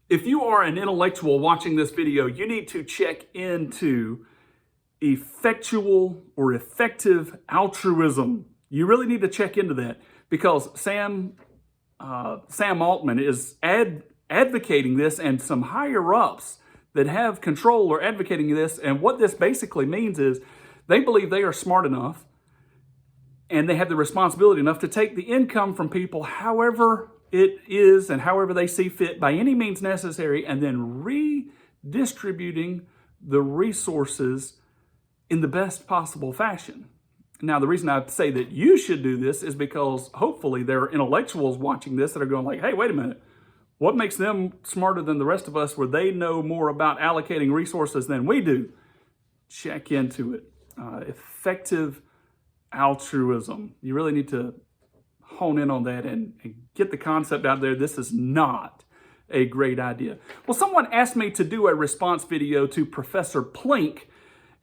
If you are an intellectual watching this video, you need to check into effectual or effective altruism. You really need to check into that because Sam Altman is advocating this, and some higher ups that have control are advocating this. And what this basically means is they believe they are smart enough and they have the responsibility enough to take the income from people however it is and however they see fit by any means necessary, and then redistributing the resources in the best possible fashion. Now, the reason I say that you should do this is because hopefully there are intellectuals watching this that are going like, hey, wait a minute. What makes them smarter than the rest of us where they know more about allocating resources than we do? Check into it. Effective altruism. You really need to hone in on that and get the concept out there. This is not a great idea. Well, someone asked me to do a response video to Professor Plink,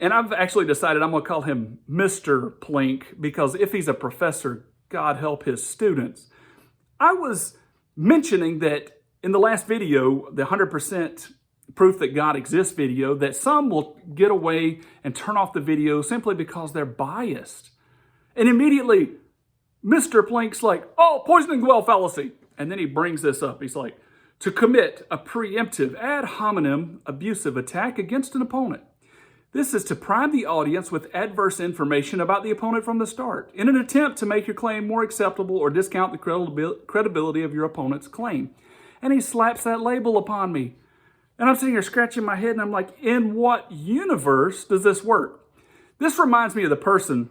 and I've actually decided I'm going to call him Mr. Plink, because if he's a professor, God help his students. I was mentioning that in the last video, the 100% proof that God exists video, that some will get away and turn off the video simply because they're biased. And immediately, Mr. Plink's like, oh, poisoning the well fallacy. And then he brings this up. He's like, to commit a preemptive ad hominem abusive attack against an opponent. This is to prime the audience with adverse information about the opponent from the start in an attempt to make your claim more acceptable or discount the credibility of your opponent's claim. And he slaps that label upon me. And I'm sitting here scratching my head and I'm like, in what universe does this work? This reminds me of the person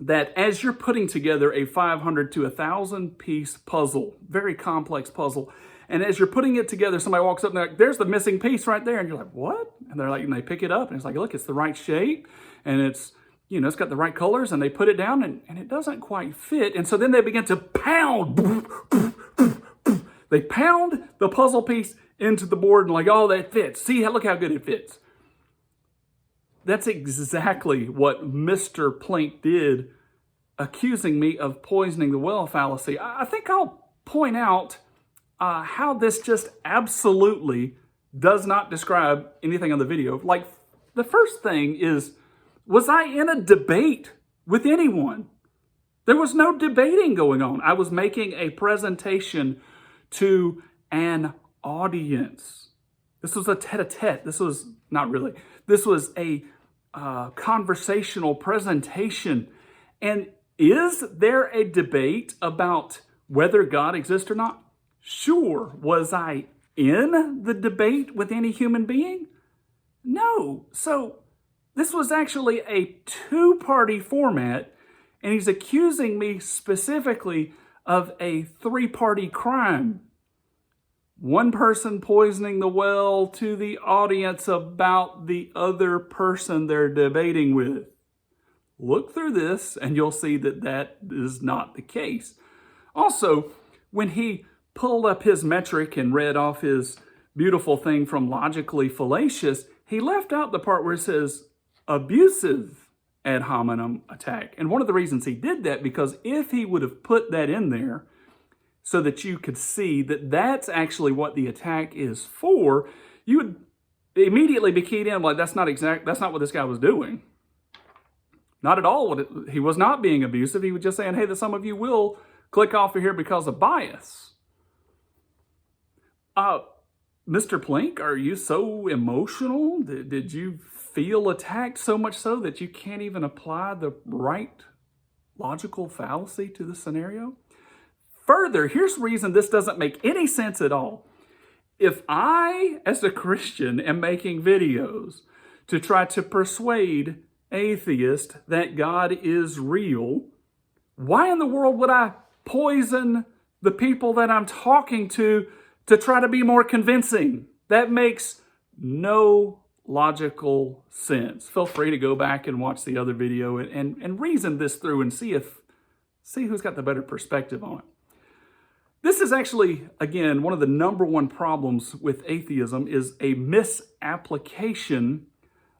that as you're putting together a 500 to 1,000 piece puzzle, very complex puzzle, and as you're putting it together, somebody walks up and they're like, there's the missing piece right there. And you're like, what? And they're like, and they pick it up and it's like, look, it's the right shape and it's, you know, it's got the right colors, and they put it down and it doesn't quite fit. And so then they begin to pound. They pound the puzzle piece into the board and like, oh, that fits. See, look how good it fits. That's exactly what Mr. Plink did, accusing me of poisoning the well fallacy. I think I'll point out how this just absolutely does not describe anything on the video. Like, the first thing is, was I in a debate with anyone? There was no debating going on. I was making a presentation to an audience. This was a tete-a-tete. This was not really. This was a conversational presentation. And is there a debate about whether God exists or not? Sure. Was I in the debate with any human being? No. So this was actually a two-party format, and he's accusing me specifically of a three-party crime. One person poisoning the well to the audience about the other person they're debating with. Look through this and you'll see that that is not the case. Also, when he pulled up his metric and read off his beautiful thing from Logically Fallacious, he left out the part where it says abusive ad hominem attack. And one of the reasons he did that, because if he would have put that in there so that you could see that that's actually what the attack is for, you would immediately be keyed in like, that's not what this guy was doing. Not at all. He was not being abusive. He was just saying, hey, that some of you will click off of here because of bias. Mr. Plink, are you so emotional? Did you feel attacked so much so that you can't even apply the right logical fallacy to the scenario? Further, here's the reason this doesn't make any sense at all. If I, as a Christian, am making videos to try to persuade atheists that God is real, why in the world would I poison the people that I'm talking to try to be more convincing? That makes no logical sense. Feel free to go back and watch the other video and reason this through and see who's got the better perspective on it. This is actually, again, one of the number one problems with atheism is a misapplication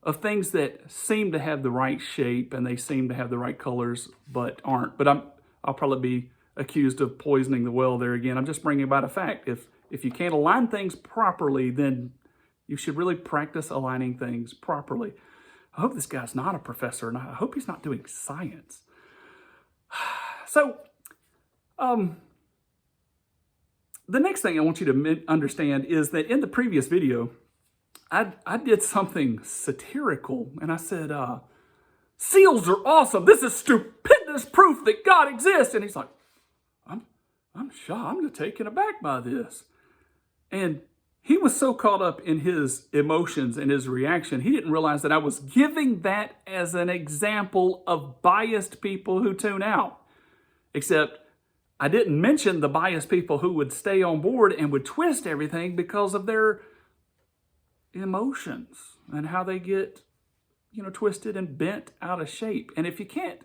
of things that seem to have the right shape and they seem to have the right colors but aren't. But I'll probably be accused of poisoning the well there again. I'm just bringing about a fact. If If you can't align things properly, then you should really practice aligning things properly. I hope this guy's not a professor, and I hope he's not doing science. So, the next thing I want you to understand is that in the previous video, I did something satirical, and I said, seals are awesome. This is stupendous proof that God exists. And he's like, I'm shocked. I'm taken aback by this. And he was so caught up in his emotions and his reaction, he didn't realize that I was giving that as an example of biased people who tune out. Except I didn't mention the biased people who would stay on board and would twist everything because of their emotions and how they get, twisted and bent out of shape. And if you can't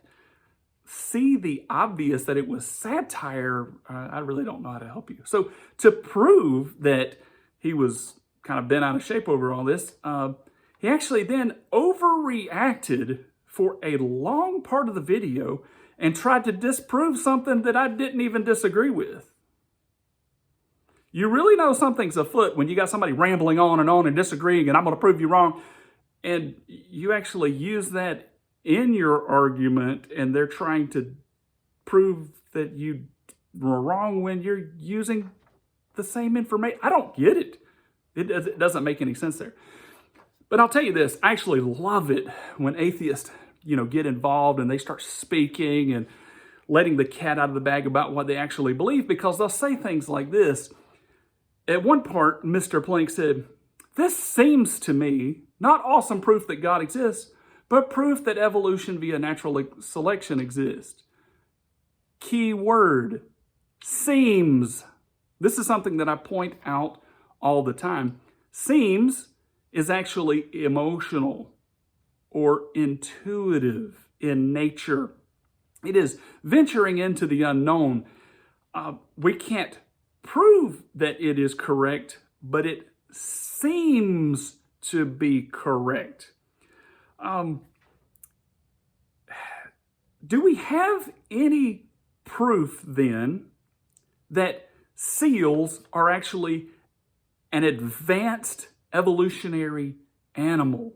see the obvious that it was satire, I really don't know how to help you. So to prove that he was kind of bent out of shape over all this, he actually then overreacted for a long part of the video and tried to disprove something that I didn't even disagree with. You really know something's afoot when you got somebody rambling on and disagreeing, and I'm going to prove you wrong. And you actually use that in your argument, and they're trying to prove that you were wrong when you're using the same information. I don't get it. It doesn't make any sense there. But I'll tell you this, I actually love it when atheists, get involved and they start speaking and letting the cat out of the bag about what they actually believe, because they'll say things like this. At one part, Mr. Plink said, "This seems to me not awesome proof that God exists, but proof that evolution via natural selection exists." Key word, seems. This is something that I point out all the time. Seems is actually emotional or intuitive in nature. It is venturing into the unknown. We can't prove that it is correct, but it seems to be correct. Do we have any proof then that seals are actually an advanced evolutionary animal?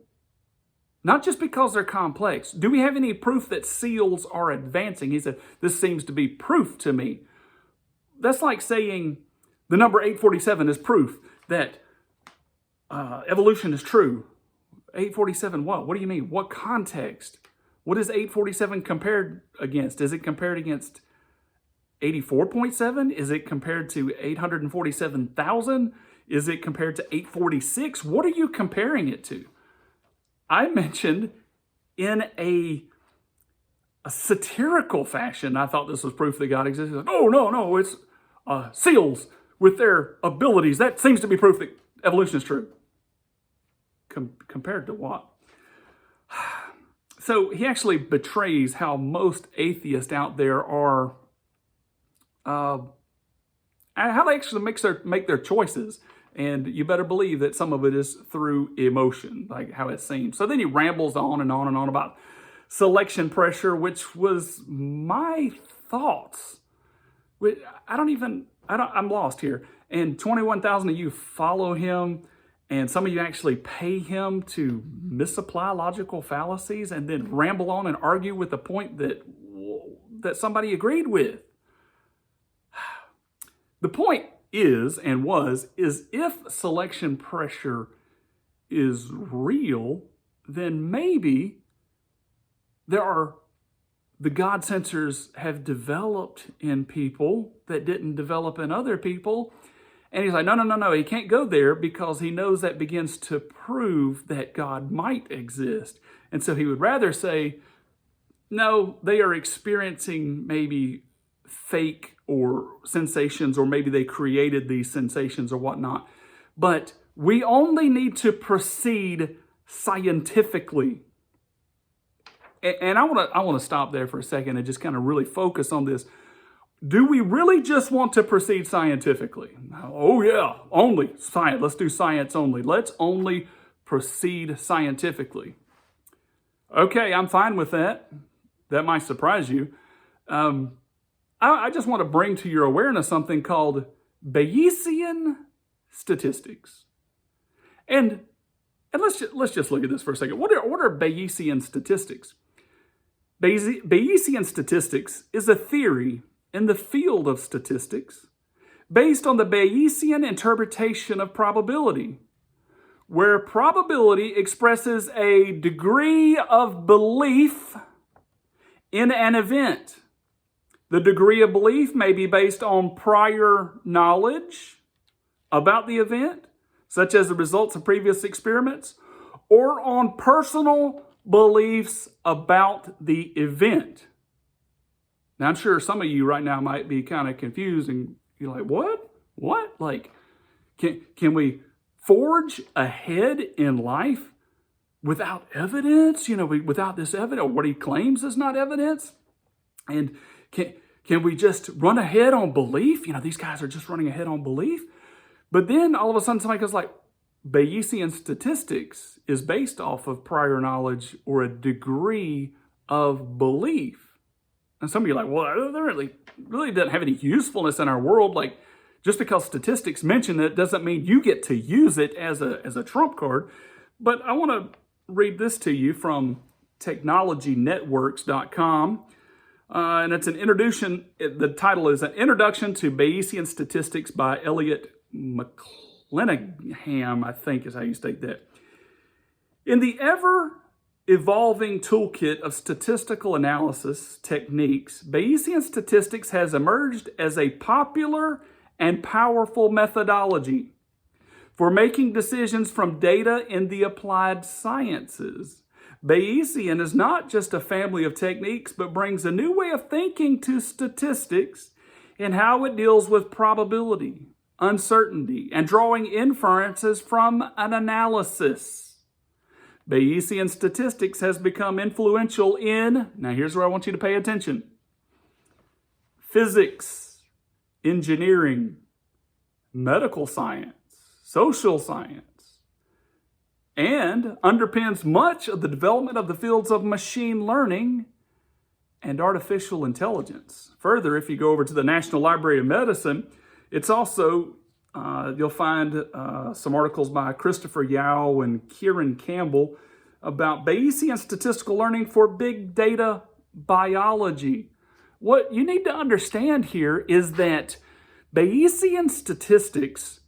Not just because they're complex. Do we have any proof that seals are advancing? He said, this seems to be proof to me. That's like saying the number 847 is proof that evolution is true. 847 what? What do you mean? What context? What is 847 compared against? Is it compared against 84.7? Is it compared to 847,000? Is it compared to 846? What are you comparing it to? I mentioned in a satirical fashion, I thought this was proof that God exists. Like, oh, no, it's seals with their abilities. That seems to be proof that evolution is true. Compared to what? So he actually betrays how most atheists out there are, how they actually make their choices. And you better believe that some of it is through emotion, like how it seems. So then he rambles on and on and on about selection pressure, which was my thoughts. I'm lost here. And 21,000 of you follow him, and some of you actually pay him to misapply logical fallacies and then ramble on and argue with the point that somebody agreed with. The point is if selection pressure is real, then maybe the God sensors have developed in people that didn't develop in other people. And he's like, no, he can't go there because he knows that begins to prove that God might exist. And so he would rather say, no, they are experiencing maybe fake or sensations, or maybe they created these sensations or whatnot. But we only need to proceed scientifically. And I want to stop there for a second and just kind of really focus on this. Do we really just want to proceed scientifically? Oh yeah, only science. Let's do science only. Let's only proceed scientifically. Okay, I'm fine with that. That might surprise you. I just want to bring to your awareness something called Bayesian statistics. And let's just look at this for a second. What are Bayesian statistics? Bayesian statistics is a theory in the field of statistics based on the Bayesian interpretation of probability, where probability expresses a degree of belief in an event. The degree of belief may be based on prior knowledge about the event, such as the results of previous experiments, or on personal beliefs about the event. Now, I'm sure some of you right now might be kind of confused and you're like, what? What? Like, can we forge ahead in life without evidence? Without this evidence, or what he claims is not evidence? And can we just run ahead on belief? These guys are just running ahead on belief. But then all of a sudden somebody goes like, Bayesian statistics is based off of prior knowledge or a degree of belief. And some of you are like, well, that really doesn't have any usefulness in our world. Like, just because statistics mention it doesn't mean you get to use it as a trump card. But I want to read this to you from technologynetworks.com. And it's an introduction. The title is An Introduction to Bayesian Statistics by Elliot McClenaghan, I think is how you state that. In the ever-evolving toolkit of statistical analysis techniques, Bayesian statistics has emerged as a popular and powerful methodology for making decisions from data in the applied sciences. Bayesian is not just a family of techniques, but brings a new way of thinking to statistics and how it deals with probability, uncertainty, and drawing inferences from an analysis. Bayesian statistics has become influential in, now here's where I want you to pay attention, physics, engineering, medical science, social science, and underpins much of the development of the fields of machine learning and artificial intelligence. Further, if you go over to the National Library of Medicine, it's also, you'll find some articles by Christopher Yao and Kieran Campbell about Bayesian statistical learning for big data biology. What you need to understand here is that Bayesian statistics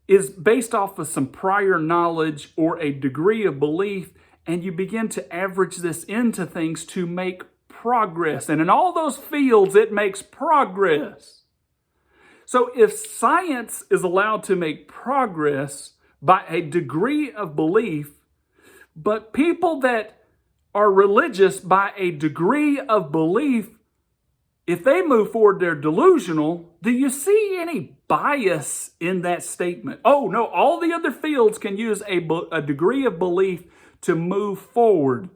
is based off of some prior knowledge or a degree of belief, and you begin to average this into things to make progress. And in all those fields, it makes progress. So if science is allowed to make progress by a degree of belief, but people that are religious by a degree of belief, if they move forward, they're delusional. Do you see any bias in that statement? Oh, no, all the other fields can use a degree of belief to move forward.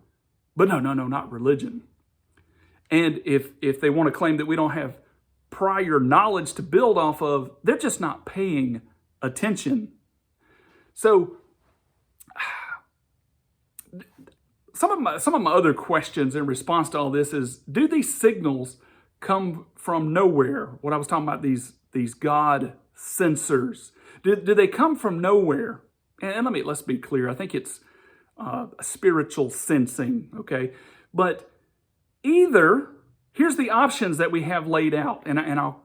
But no, not religion. And if they want to claim that we don't have prior knowledge to build off of, they're just not paying attention. So some of my other questions in response to all this is, do these signals come from nowhere? What I was talking about, these God sensors, do they come from nowhere? And let's be clear. I think it's spiritual sensing, okay? But either, here's the options that we have laid out, and I'll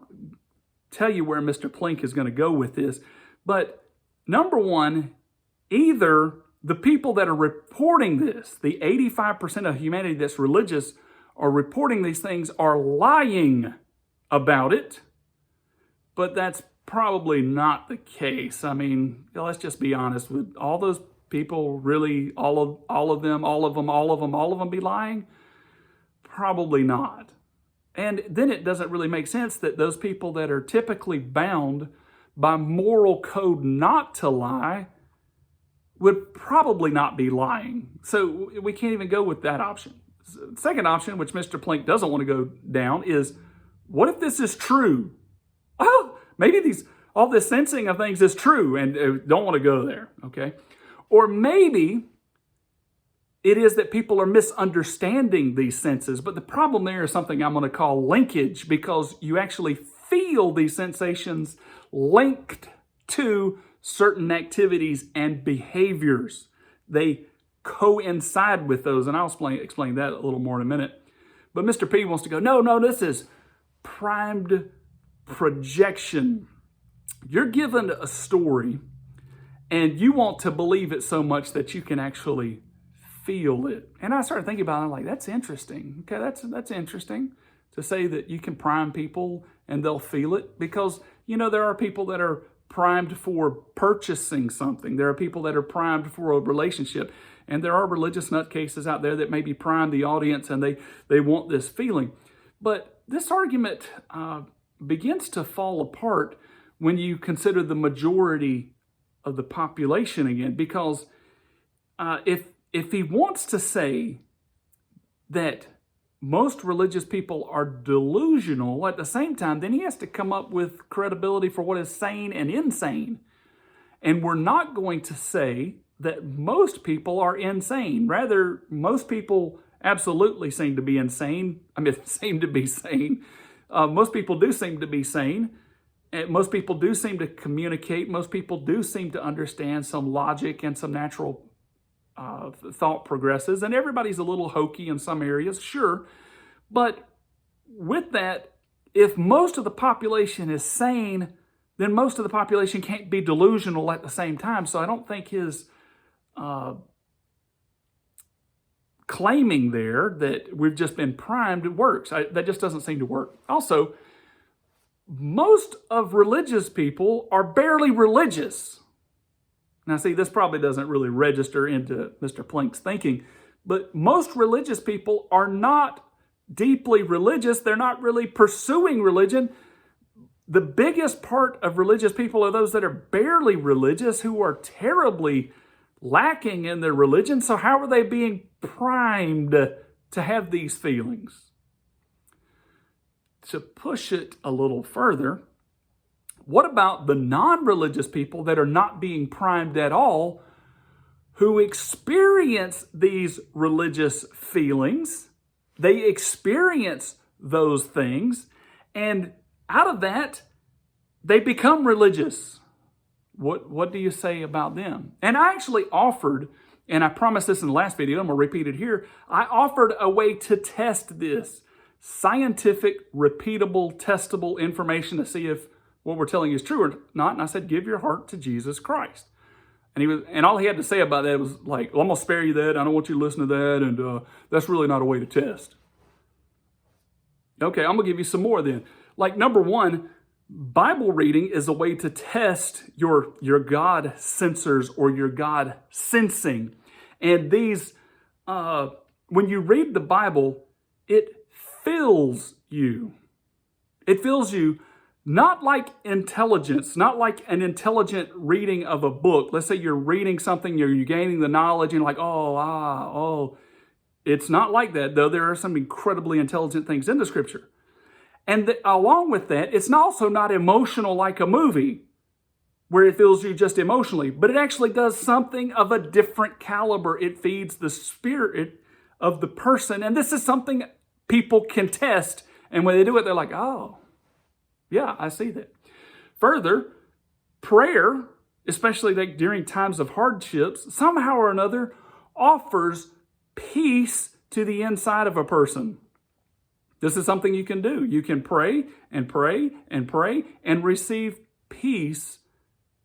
tell you where Mr. Plink is going to go with this. But number one, either the people that are reporting this, the 85% of humanity that's religious, are reporting these things, are lying about it, but that's probably not the case. I mean, let's just be honest. Would all those people really, all of them be lying? Probably not. And then it doesn't really make sense that those people that are typically bound by moral code not to lie would probably not be lying. So we can't even go with that option. Second option, which Mr. Plink doesn't want to go down, is what if this is true? Oh, maybe all this sensing of things is true, and don't want to go there, okay? Or maybe it is that people are misunderstanding these senses, but the problem there is something I'm going to call linkage, because you actually feel these sensations linked to certain activities and behaviors. They coincide with those, and I'll explain that a little more in a minute. But Mr. P wants to go, no, this is primed projection. You're given a story, and you want to believe it so much that you can actually feel it. And I started thinking about it, I'm like, that's interesting. Okay, that's interesting to say that you can prime people and they'll feel it, because, there are people that are primed for purchasing something. There are people that are primed for a relationship. And there are religious nutcases out there that maybe prime the audience and they want this feeling. But this argument begins to fall apart when you consider the majority of the population again. Because if he wants to say that most religious people are delusional at the same time, then he has to come up with credibility for what is sane and insane. And we're not going to say that most people are insane. Rather, most people absolutely seem to be insane. Seem to be sane. Most people do seem to be sane. And most people do seem to communicate. Most people do seem to understand some logic and some natural thought progresses. And everybody's a little hokey in some areas, sure. But with that, if most of the population is sane, then most of the population can't be delusional at the same time. So I don't think his claiming there that we've just been primed, it works. That just doesn't seem to work. Also, most of religious people are barely religious. Now, see, this probably doesn't really register into Mr. Plink's thinking, but most religious people are not deeply religious. They're not really pursuing religion. The biggest part of religious people are those that are barely religious, who are terribly lacking in their religion. So how are they being primed to have these feelings? To push it a little further, what about the non-religious people that are not being primed at all, who experience these religious feelings? They experience those things, and out of that, they become religious. What do you say about them? And I actually offered, and I promised this in the last video, I'm going to repeat it here, I offered a way to test this. Scientific, repeatable, testable information to see if what we're telling you is true or not. And I said, give your heart to Jesus Christ. And all he had to say about that was like, well, I'm going to spare you that. I don't want you to listen to that. And that's really not a way to test. Okay, I'm going to give you some more then. Like, number one, Bible reading is a way to test your God sensors or your God sensing. And these, when you read the Bible, it fills you. It fills you not like intelligence, not like an intelligent reading of a book. Let's say you're reading something, you're gaining the knowledge, and you're like, oh. It's not like that, though. There are some incredibly intelligent things in the Scripture. And along with that, it's also not emotional like a movie where it fills you just emotionally, but it actually does something of a different caliber. It feeds the spirit of the person. And this is something people can test. And when they do it, they're like, oh, yeah, I see that. Further, prayer, especially like during times of hardships, somehow or another offers peace to the inside of a person. This is something you can do. You can pray and pray and pray and receive peace,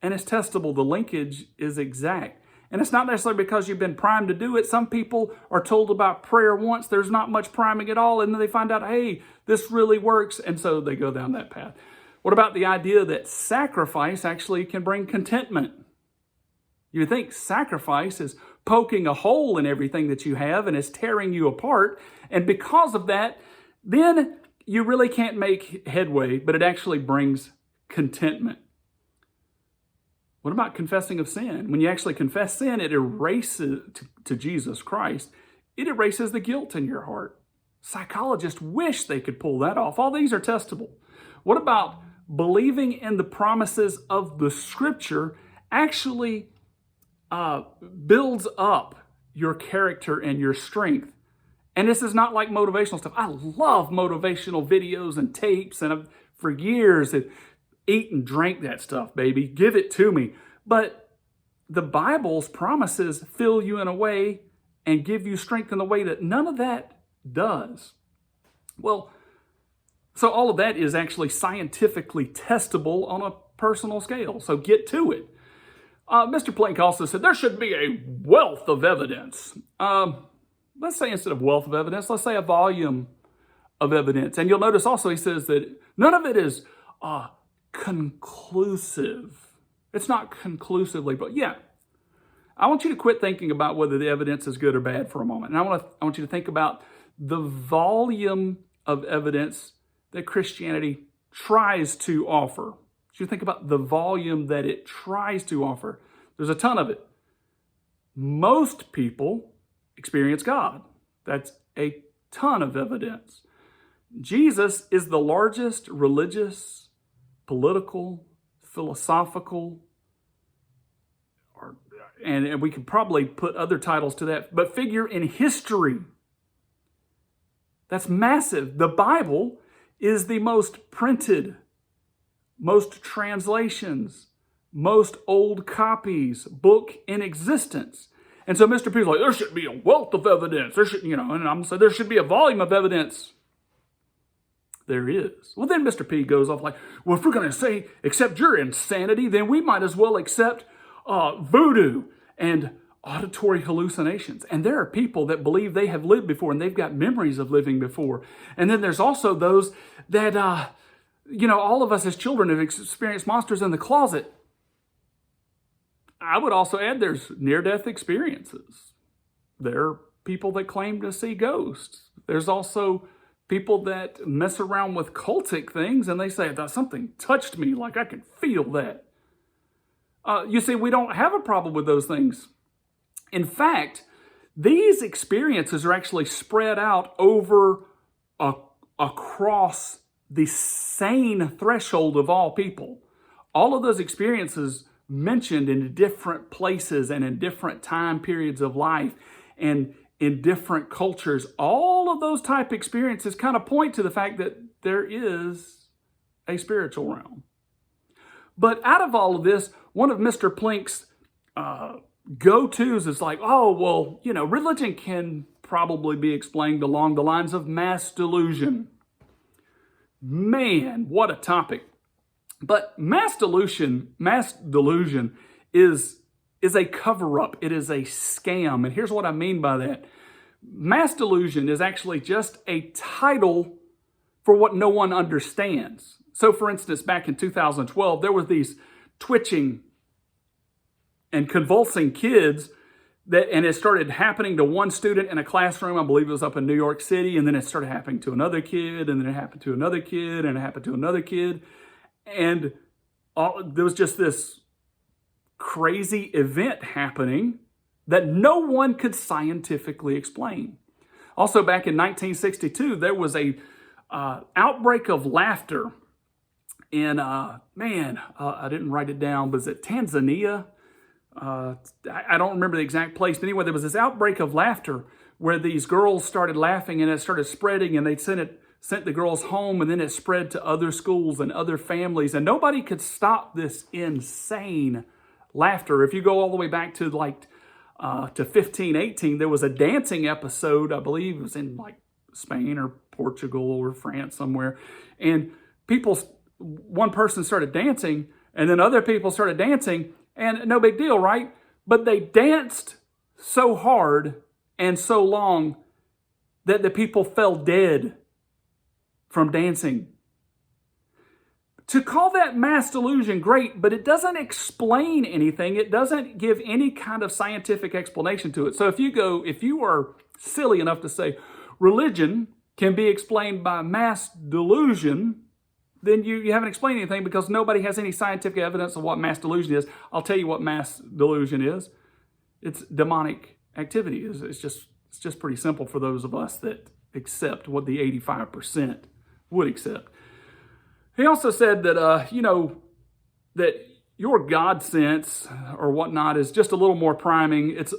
and it's testable. The linkage is exact. And it's not necessarily because you've been primed to do it. Some people are told about prayer once, there's not much priming at all, and then they find out, hey, this really works, and so they go down that path. What about the idea that sacrifice actually can bring contentment? You think sacrifice is poking a hole in everything that you have and is tearing you apart, and because of that, then you really can't make headway, but it actually brings contentment. What about confessing of sin? When you actually confess sin, it erases, to Jesus Christ, it erases the guilt in your heart. Psychologists wish they could pull that off. All these are testable. What about believing in the promises of the Scripture actually builds up your character and your strength? And this is not like motivational stuff. I love motivational videos and tapes, and for years, eat and drink that stuff, baby. Give it to me. But the Bible's promises fill you in a way and give you strength in a way that none of that does. Well, so all of that is actually scientifically testable on a personal scale. So get to it. Mr. Plink also said there should be a wealth of evidence. Let's say instead of wealth of evidence, let's say a volume of evidence. And you'll notice also he says that none of it is conclusive. It's not conclusively, but yeah. I want you to quit thinking about whether the evidence is good or bad for a moment. And I want you to think about the volume of evidence that Christianity tries to offer. You think about the volume that it tries to offer. There's a ton of it. Most people experience God. That's a ton of evidence. Jesus is the largest religious, political, philosophical, and we could probably put other titles to that, but figure in history. That's massive. The Bible is the most printed, most translations, most old copies book in existence. And so Mr. P's like, there should be a wealth of evidence. There should, and I'm saying there should be a volume of evidence. There is. Well, then Mr. P goes off like, well, if we're going to say accept your insanity, then we might as well accept voodoo and auditory hallucinations. And there are people that believe they have lived before and they've got memories of living before. And then there's also those that, all of us as children have experienced monsters in the closet. I would also add there's near-death experiences. There are people that claim to see ghosts. There's also people that mess around with cultic things and they say, something touched me, like I can feel that. You see, we don't have a problem with those things. In fact, these experiences are actually spread out over across the sane threshold of all people. All of those experiences mentioned in different places and in different time periods of life and in different cultures, all of those type experiences kind of point to the fact that there is a spiritual realm. But out of all of this, one of Mr. Plink's go-tos is like, religion can probably be explained along the lines of mass delusion. Man, what a topic. But mass delusion is a cover-up. It is a scam. And here's what I mean by that. Mass delusion is actually just a title for what no one understands. So for instance, back in 2012, there were these twitching and convulsing kids and it started happening to one student in a classroom. I believe it was up in New York City. And then it started happening to another kid. And then it happened to another kid. And it happened to another kid. And there was just this crazy event happening that no one could scientifically explain. Also, back in 1962, there was a outbreak of laughter in, I didn't write it down, but is it Tanzania? I don't remember the exact place. But anyway, there was this outbreak of laughter where these girls started laughing and it started spreading and they sent the girls home, and then it spread to other schools and other families, and nobody could stop this insane laughter. If you go all the way back to to 1518, there was a dancing episode, I believe it was in Spain or Portugal or France somewhere, and one person started dancing, and then other people started dancing, and no big deal, right? But they danced so hard and so long that the people fell dead from dancing. To call that mass delusion, great, but it doesn't explain anything. It doesn't give any kind of scientific explanation to it. So if you are silly enough to say religion can be explained by mass delusion, then you haven't explained anything because nobody has any scientific evidence of what mass delusion is. I'll tell you what mass delusion is. It's demonic activity. It's just pretty simple for those of us that accept what the 85% would accept. He also said that, that your God sense or whatnot is just a little more priming. It's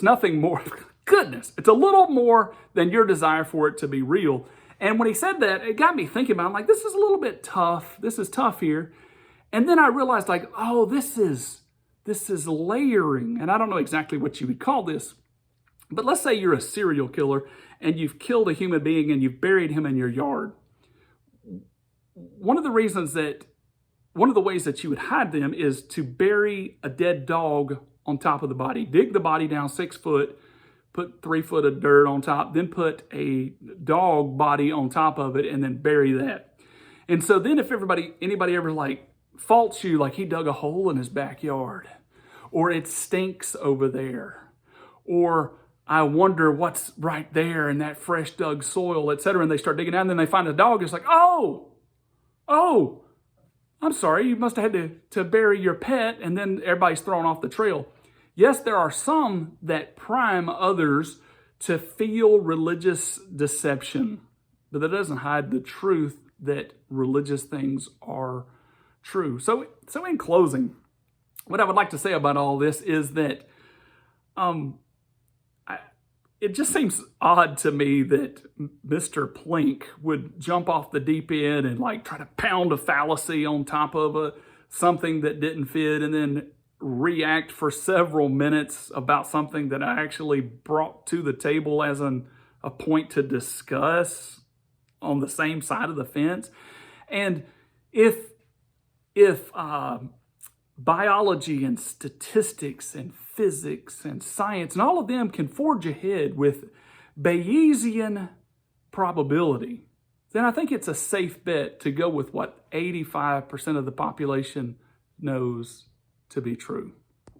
nothing more, goodness, it's a little more than your desire for it to be real. And when he said that, it got me thinking about it. I'm like, this is a little bit tough. This is tough here. And then I realized, like, oh, this is layering. And I don't know exactly what you would call this. But let's say you're a serial killer and you've killed a human being and you've buried him in your yard. One of the ways that you would hide them is to bury a dead dog on top of the body. Dig the body down 6 foot, put 3 foot of dirt on top, then put a dog body on top of it, and then bury that. And so then if anybody ever like faults you, like he dug a hole in his backyard, or it stinks over there, or I wonder what's right there in that fresh dug soil, etc., and they start digging out, and then they find a dog, it's like, oh, I'm sorry, you must have had to bury your pet, and then everybody's thrown off the trail. Yes, there are some that prime others to feel religious deception, but that doesn't hide the truth that religious things are true. So in closing, what I would like to say about all this is that it just seems odd to me that Mr. Plink would jump off the deep end and like try to pound a fallacy on top of something that didn't fit, and then react for several minutes about something that I actually brought to the table as a point to discuss on the same side of the fence. And if biology and statistics and physics and science and all of them can forge ahead with Bayesian probability, then I think it's a safe bet to go with what 85% of the population knows to be true.